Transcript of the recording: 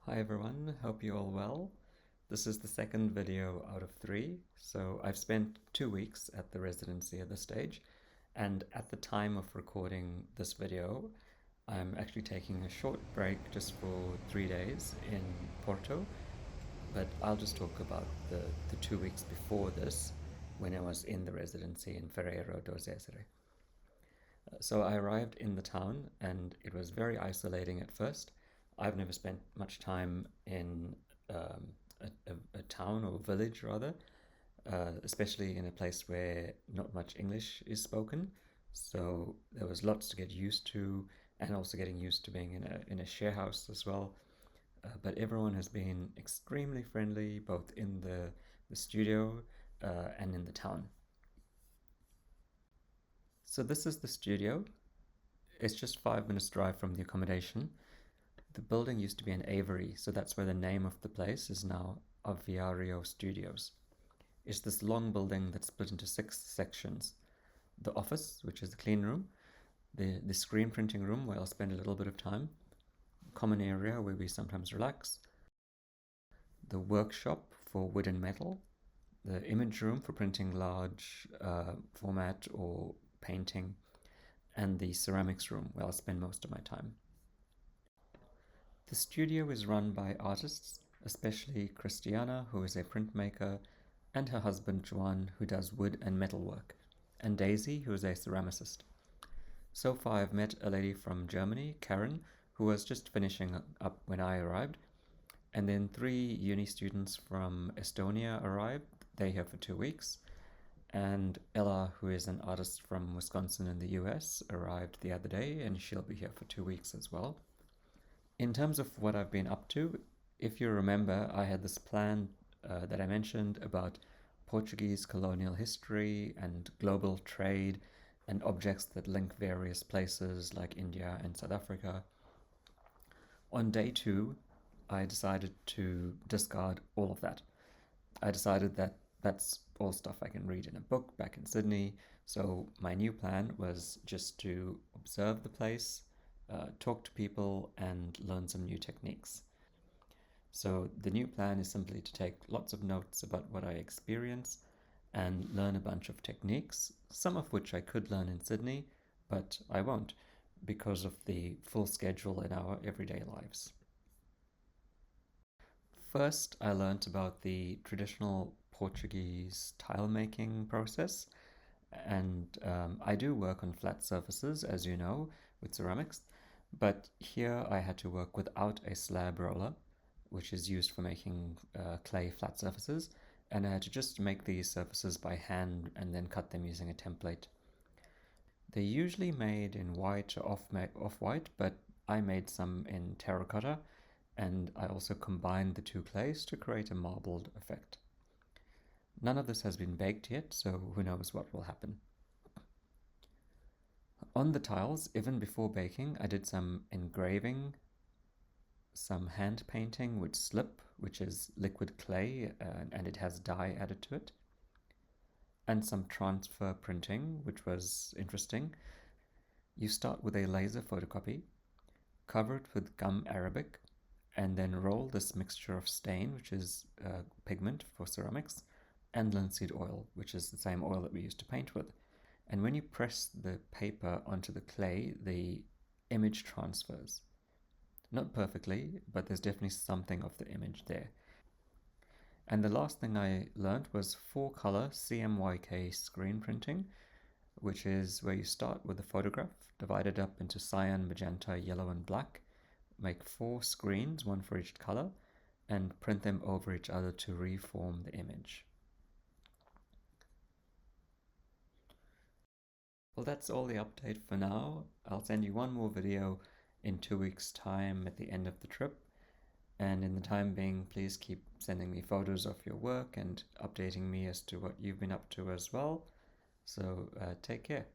Hi everyone, hope you're all well. This is the second video out of 3, so I've spent 2 weeks at the residency at this stage, and at the time of recording this video, I'm actually taking a short break just for 3 days in Porto, but I'll just talk about the 2 weeks before this, when I was in the residency in Ferreira do Zêzere. So I arrived in the town, and it was very isolating at first. I've never spent much time in a town or village, rather, especially in a place where not much English is spoken. So there was lots to get used to, and also getting used to being in a share house as well. But everyone has been extremely friendly, both in the studio and in the town. So this is the studio. It's just 5 minutes drive from the accommodation. The building used to be an aviary, so that's where the name of the place is now Aviario Studios. It's this long building that's split into 6 sections. The office, which is the clean room, the screen printing room where I'll spend a little bit of time, common area where we sometimes relax, the workshop for wood and metal, the image room for printing large format or painting, and the ceramics room where I'll spend most of my time. The studio is run by artists, especially Christiana, who is a printmaker, and her husband Juan, who does wood and metal work, and Daisy, who is a ceramicist. So far I've met a lady from Germany, Karen, who was just finishing up when I arrived, and then 3 uni students from Estonia arrived. They're here for 2 weeks, and Ella, who is an artist from Wisconsin in the US, arrived the other day, and she'll be here for 2 weeks as well. In terms of what I've been up to, if you remember, I had this plan that I mentioned about Portuguese colonial history and global trade and objects that link various places like India and South Africa. On day 2, I decided to discard all of that. I decided that that's all stuff I can read in a book back in Sydney, so my new plan was just to observe the place, talk to people, and learn some new techniques. So the new plan is simply to take lots of notes about what I experience and learn a bunch of techniques, some of which I could learn in Sydney, but I won't because of the full schedule in our everyday lives. First, I learned about the traditional Portuguese tile making process, and I do work on flat surfaces, as you know, with ceramics, but here I had to work without a slab roller, which is used for making clay flat surfaces, and I had to just make these surfaces by hand and then cut them using a template. They're usually made in white or off-white, but I made some in terracotta, and I also combined the 2 clays to create a marbled effect. None of this has been baked yet, so who knows what will happen. On the tiles, even before baking, I did some engraving, some hand painting with slip, which is liquid clay, and it has dye added to it, and some transfer printing, which was interesting. You start with a laser photocopy, cover it with gum arabic, and then roll this mixture of stain, which is pigment for ceramics, and linseed oil, which is the same oil that we use to paint with. And when you press the paper onto the clay, the image transfers. Not perfectly, but there's definitely something of the image there. And the last thing I learned was 4-color CMYK screen printing, which is where you start with a photograph divided up into cyan, magenta, yellow, and black, make 4 screens, 1 for each color, and print them over each other to reform the image. Well, that's all the update for now. I'll send you one more video in 2 weeks' time at the end of the trip. And in the time being, please keep sending me photos of your work and updating me as to what you've been up to as well. So take care.